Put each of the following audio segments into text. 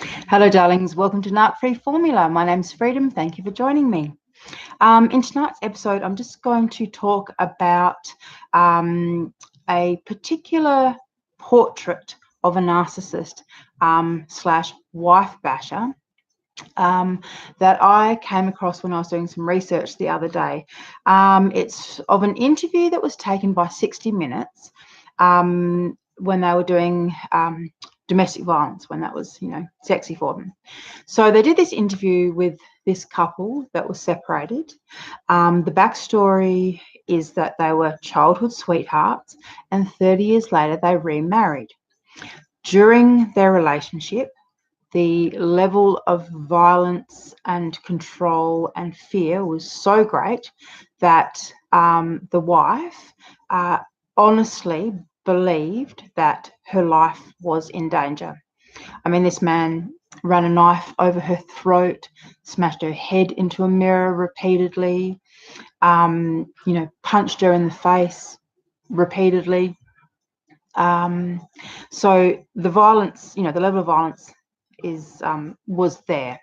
Hello, darlings. Welcome to Nut Free Formula. My name's Freedom. Thank you for joining me. In tonight's episode, I'm just going to talk about a particular portrait of a narcissist slash wife basher that I came across when I was doing some research the other day. It's of an interview that was taken by 60 Minutes when they were doing domestic violence, when that was, sexy for them. So they did this interview with this couple that was separated. The backstory is that they were childhood sweethearts, and 30 years later they remarried. During their relationship, the level of violence and control and fear was so great that the wife honestly believed that her life was in danger. I mean, this man ran a knife over her throat, smashed her head into a mirror repeatedly, punched her in the face repeatedly. So the violence, the level of violence was there.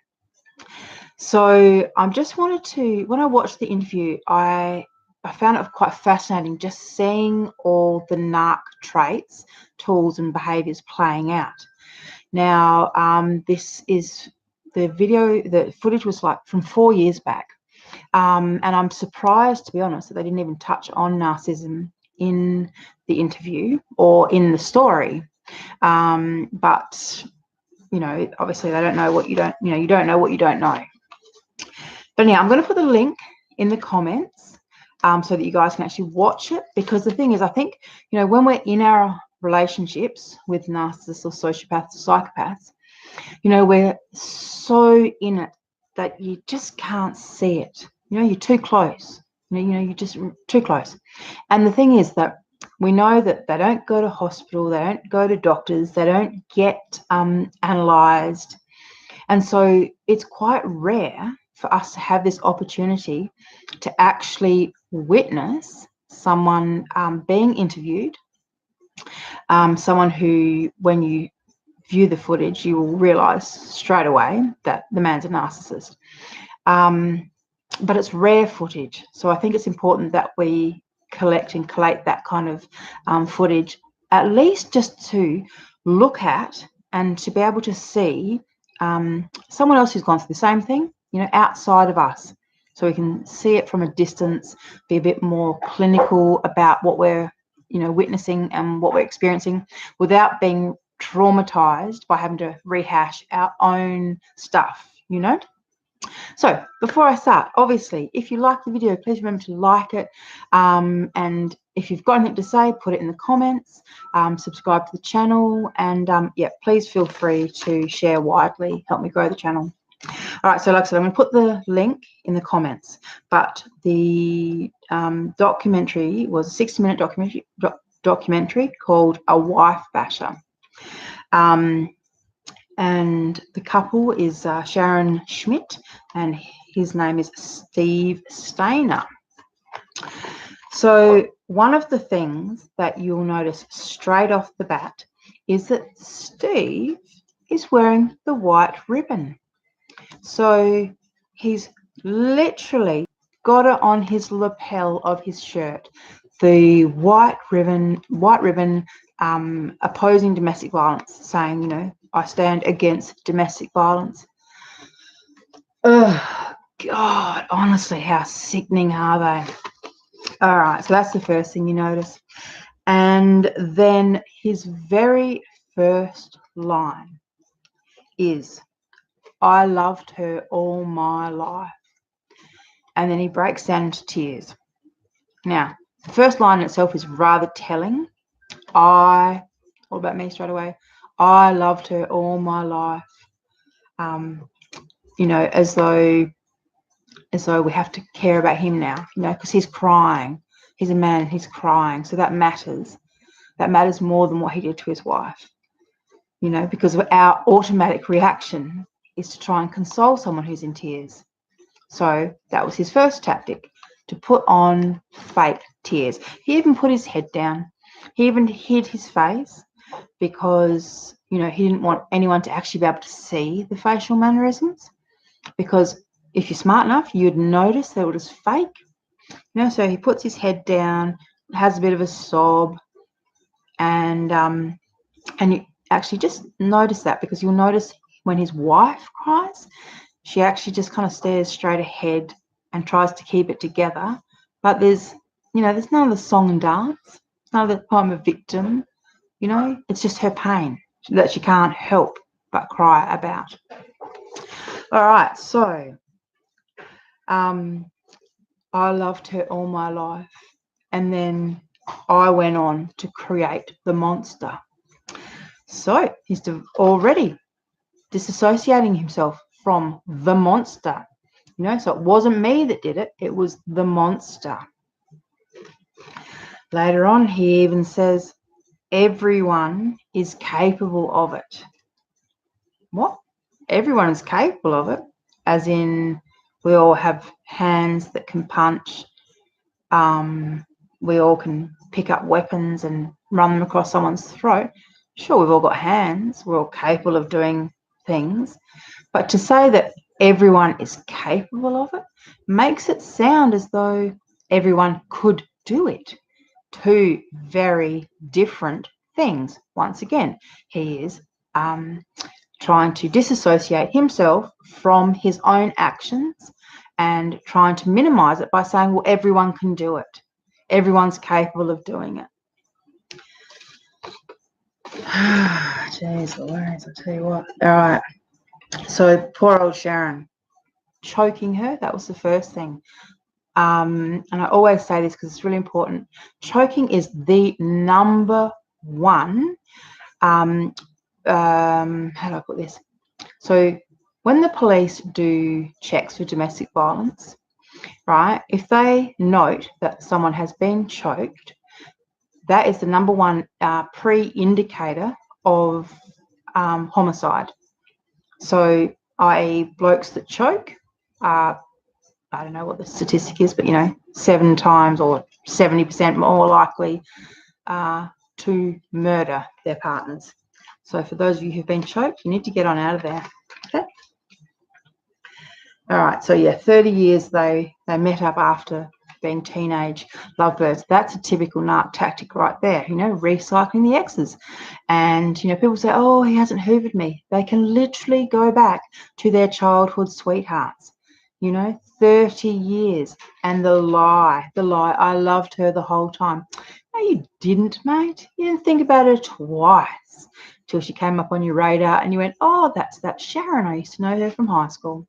So I just wanted to, when I watched the interview, I found it quite fascinating just seeing all the narc traits, tools, and behaviours playing out. Now, this is the footage was like from 4 years back. And I'm surprised, to be honest, that they didn't even touch on narcissism in the interview or in the story. But obviously they don't know what you don't, you don't know what you don't know. But anyhow, I'm going to put the link in the comments so that you guys can actually watch it, because the thing is, I think, when we're in our relationships with narcissists or sociopaths or psychopaths, we're so in it that you just can't see it. You're too close. You're just too close. And the thing is that we know that they don't go to hospital, they don't go to doctors, they don't get analysed. And so it's quite rare for us to have this opportunity to actually witness someone being interviewed, someone who, when you view the footage, you will realise straight away that the man's a narcissist. But it's rare footage. So I think it's important that we collect and collate that kind of footage, at least just to look at and to be able to see someone else who's gone through the same thing, outside of us. So we can see it from a distance, be a bit more clinical about what we're, witnessing and what we're experiencing, without being traumatized by having to rehash our own stuff. So before I start, obviously, if you like the video, please remember to like it, and if you've got anything to say, put it in the comments, subscribe to the channel, and please feel free to share widely, help me grow the channel. All right, so like I said, I'm going to put the link in the comments, but the documentary was a 60-minute documentary called A Wife Basher. And the couple is Sharon Schmidt, and his name is Steve Stainer. So one of the things that you'll notice straight off the bat is that Steve is wearing the white ribbon. So he's literally got it on his lapel of his shirt, the white ribbon opposing domestic violence, saying, I stand against domestic violence. Oh, God, honestly, how sickening are they? All right, so that's the first thing you notice. And then his very first line is, I loved her all my life. And then he breaks down into tears. Now, the first line itself is rather telling. All about me straight away. I loved her all my life. As though we have to care about him now, because he's crying. He's a man and he's crying. So that matters. That matters more than what he did to his wife. Because our automatic reaction is to try and console someone who's in tears. So that was his first tactic, to put on fake tears. He even put his head down. He even hid his face because you know, he didn't want anyone to actually be able to see the facial mannerisms, because if you're smart enough, you'd notice that it was fake. You know, so he puts his head down, has a bit of a sob, and you actually just notice that, because you'll notice when his wife cries, she actually just kind of stares straight ahead and tries to keep it together. But there's, you know, there's none of the song and dance, none of the I'm a victim, you know, it's just her pain that she can't help but cry about. All right, so I loved her all my life, and then I went on to create the monster. So he's already disassociating himself from the monster. You know, so it wasn't me that did it, it was the monster. Later on, he even says, everyone is capable of it. What? Everyone is capable of it, as in we all have hands that can punch. We all can pick up weapons and run them across someone's throat. Sure, we've all got hands. We're all capable of doing things. But to say that everyone is capable of it makes it sound as though everyone could do it. Two very different things. Once again, he is trying to disassociate himself from his own actions and trying to minimize it by saying, well, everyone can do it. Everyone's capable of doing it. Jeez Louise, I'll tell you what. All right. So poor old Sharon, choking her, that was the first thing. And I always say this because it's really important. Choking is the number one, how do I put this? So when the police do checks for domestic violence, right, if they note that someone has been choked, that is the number one pre-indicator of homicide. So, i.e., blokes that choke are, I don't know what the statistic is, but, you know, 7 times or 70% more likely to murder their partners. So for those of you who've been choked, you need to get on out of there. Okay. All right. So yeah, 30 years they met up after being teenage lovebirds. That's a typical narc tactic right there. You know, recycling the exes. And you know, people say, "Oh, he hasn't hoovered me." They can literally go back to their childhood sweethearts. You know, 30 years, and the lie. I loved her the whole time. No, you didn't, mate. You didn't think about her twice till she came up on your radar and you went, oh, that's that Sharon. I used to know her from high school.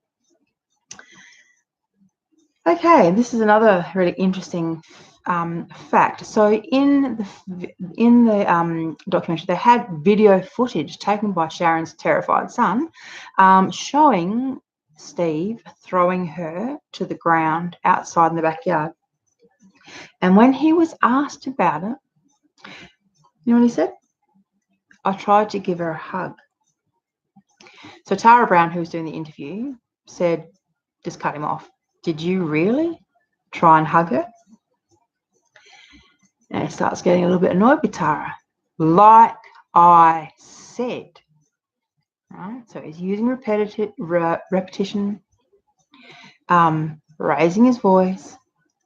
Okay, this is another really interesting fact. So in the documentary, they had video footage taken by Sharon's terrified son, showing Steve throwing her to the ground outside in the backyard. And when he was asked about it, you know what he said? I tried to give her a hug. So Tara Brown, who was doing the interview, said, just cut him off. Did you really try and hug her? And he starts getting a little bit annoyed with Tara. Like I said. Right? So he's using repetition, raising his voice,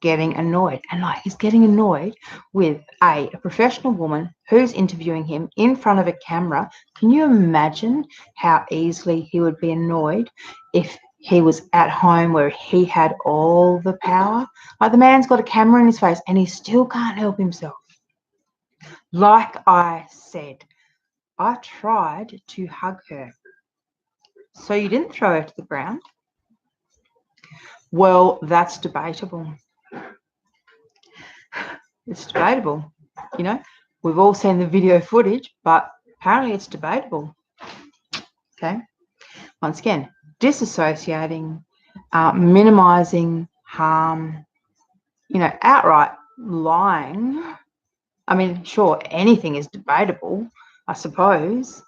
getting annoyed. And like he's getting annoyed with a professional woman who's interviewing him in front of a camera. Can you imagine how easily he would be annoyed if he was at home where he had all the power? Like the man's got a camera in his face and he still can't help himself. Like I said, I tried to hug her. So you didn't throw her to the ground? Well, that's debatable. It's debatable. You know, we've all seen the video footage, but apparently it's debatable. Okay. Once again, disassociating, minimizing harm, you know, outright lying. I mean, sure, anything is debatable, I suppose,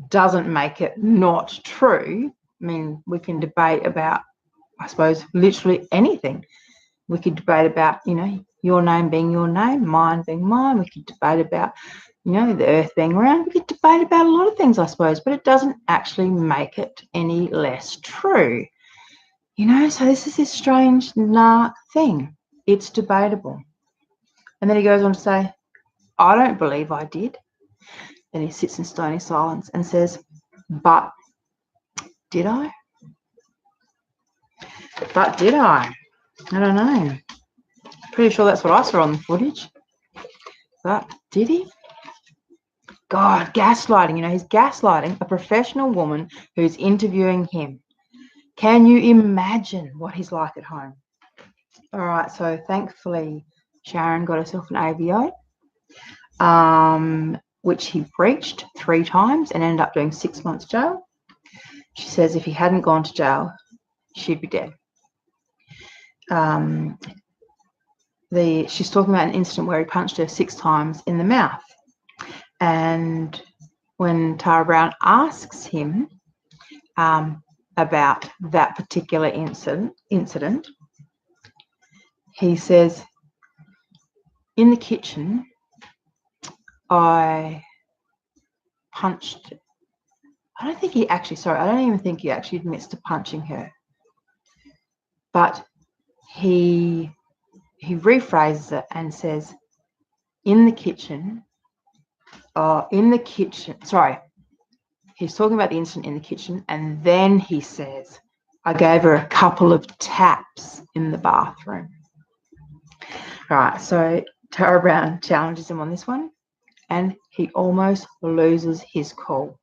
doesn't make it not true. I mean, we can debate about, I suppose, literally anything. We could debate about, you know, your name being your name, mine being mine. We could debate about, you know, the earth being round. We could debate about a lot of things, I suppose, but it doesn't actually make it any less true. You know, so this is this strange narc thing. It's debatable. And then he goes on to say, I don't believe I did. Then he sits in stony silence and says, but did I? But did I? I don't know. Pretty sure that's what I saw on the footage. But did he? God, gaslighting. You know, he's gaslighting a professional woman who's interviewing him. Can you imagine what he's like at home? All right, so thankfully, Sharon got herself an AVO, which he breached 3 times and ended up doing 6 months jail. She says if he hadn't gone to jail, she'd be dead. She's talking about an incident where he punched her 6 times in the mouth. And when Tara Brown asks him about that particular incident, he says, in the kitchen, I punched. I don't even think he actually admits to punching her. But he rephrases it and says, in the kitchen, sorry, he's talking about the incident in the kitchen, and then he says, I gave her a couple of taps in the bathroom. All right, so Tara Brown challenges him on this one, and he almost loses his cool.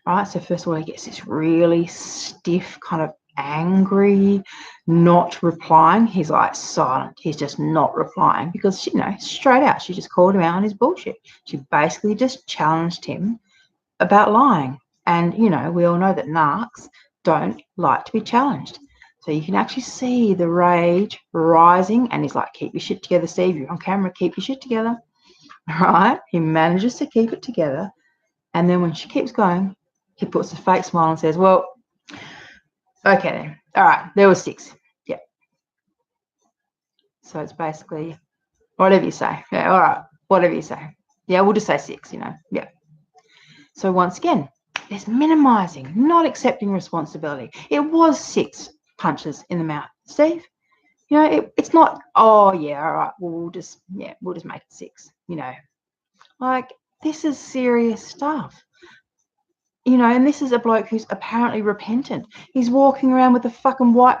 All right, so first of all, he gets this really stiff, kind of angry, not replying. He's like silent. He's just not replying because, you know, straight out, she just called him out on his bullshit. She basically just challenged him about lying. And, you know, we all know that narcs don't like to be challenged. So you can actually see the rage rising, and he's like, keep your shit together, Steve. You're on camera, keep your shit together. All right, he manages to keep it together. And then when she keeps going, he puts a fake smile and says, well, okay then. All right, there was 6. Yeah. So it's basically whatever you say. Yeah, all right, whatever you say. Yeah, we'll just say 6, you know. Yeah. So once again, there's minimizing, not accepting responsibility. It was 6 punches in the mouth, Steve. You know, it's not, oh yeah, all right, we'll just make it 6, you know. Like, this is serious stuff. You know, and this is a bloke who's apparently repentant. He's walking around with a fucking white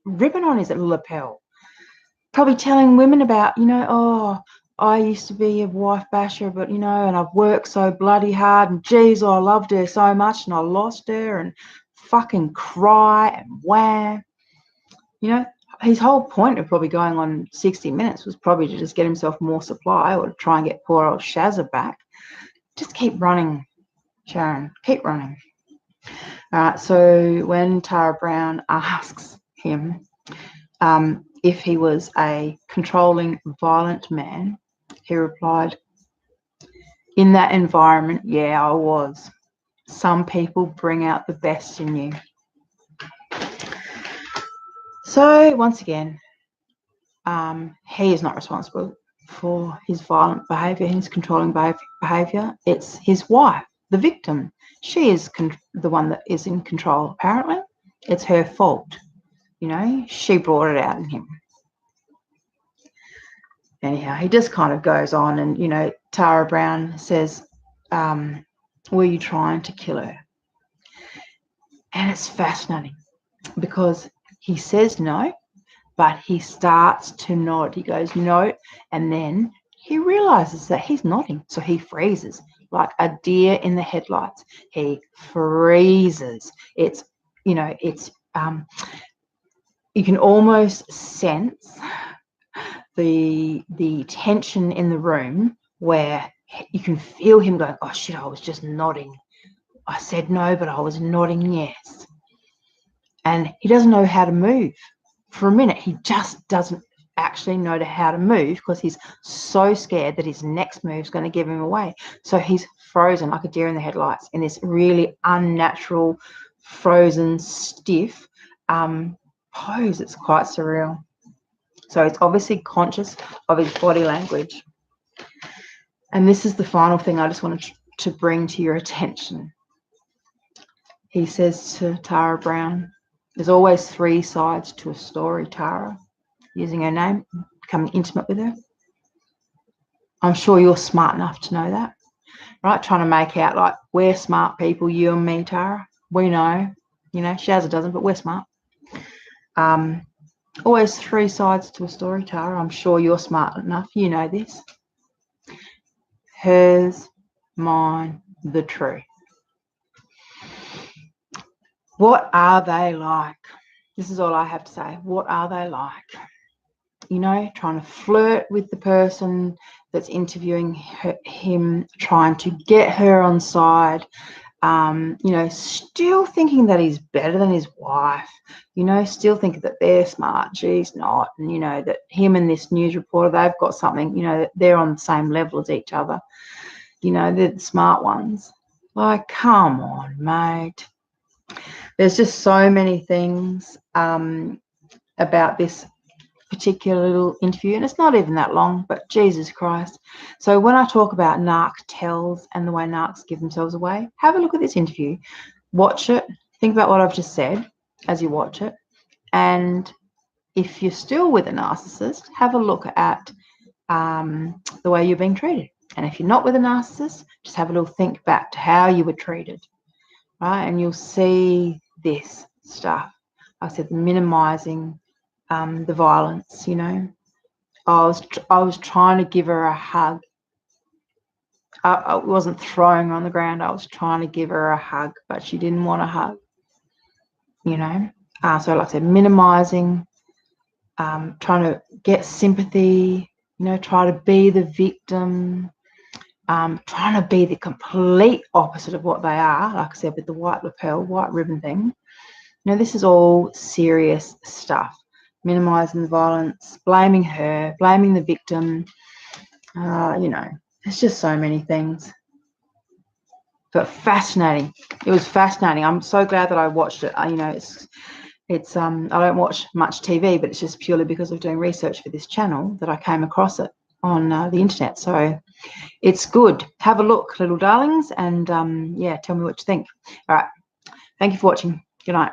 ribbon on his lapel, probably telling women about, you know, oh, I used to be a wife basher, but, you know, and I've worked so bloody hard, and geez, I loved her so much, and I lost her, and fucking cry and wham. You know, his whole point of probably going on 60 Minutes was probably to just get himself more supply or to try and get poor old Shazza back. Just keep running, Sharon, keep running. All right, so when Tara Brown asks him if he was a controlling, violent man, he replied, in that environment, yeah, I was. Some people bring out the best in you. So once again, he is not responsible for his violent behaviour, his controlling behaviour. It's his wife, the victim. She is the one that is in control, apparently. It's her fault. You know, she brought it out in him. Anyhow, he just kind of goes on and, you know, Tara Brown says, were you trying to kill her? And it's fascinating because he says no, but he starts to nod. He goes, no, and then he realizes that he's nodding. So he freezes like a deer in the headlights. He freezes. It's, you know, it's, you can almost sense the tension in the room where you can feel him going, oh shit, I was just nodding. I said no, but I was nodding yes. And he doesn't know how to move. For a minute, he just doesn't actually know how to move because he's so scared that his next move is going to give him away. So he's frozen like a deer in the headlights in this really unnatural, frozen, stiff pose. It's quite surreal. So it's obviously conscious of his body language. And this is the final thing I just wanted to bring to your attention. He says to Tara Brown, there's always 3 sides to a story, Tara, using her name, becoming intimate with her. I'm sure you're smart enough to know that, right? Trying to make out like we're smart people, you and me, Tara. We know, you know, Shazza doesn't, but we're smart. Always 3 sides to a story, Tara. I'm sure you're smart enough. You know this. Hers, mine, the truth. What are they like? This is all I have to say. What are they like? You know, trying to flirt with the person that's interviewing him, trying to get her on side, you know, still thinking that he's better than his wife, you know, still thinking that they're smart, she's not, and, you know, that him and this news reporter, they've got something, you know, they're on the same level as each other, you know, they're the smart ones. Like, come on, mate. There's just so many things about this particular little interview, and it's not even that long, but Jesus Christ. So when I talk about narc tells and the way narcs give themselves away, have a look at this interview, watch it, think about what I've just said as you watch it, and if you're still with a narcissist, have a look at the way you're being treated. And if you're not with a narcissist, just have a little think back to how you were treated, right? And you'll see this stuff. Like I said, minimizing the violence, you know. I was trying to give her a hug. I wasn't throwing her on the ground. I was trying to give her a hug, but she didn't want a hug, you know. So like I said, minimizing, trying to get sympathy, you know, try to be the victim, trying to be the complete opposite of what they are, like I said, with the white lapel, white ribbon thing. You know, this is all serious stuff. Minimizing the violence, blaming her, blaming the victim. You know, there's just so many things. But fascinating. It was fascinating. I'm so glad that I watched it. You know, it's I don't watch much TV, but it's just purely because of doing research for this channel that I came across it on the internet. So it's good. Have a look, little darlings, and yeah, tell me what you think. All right. Thank you for watching. Good night.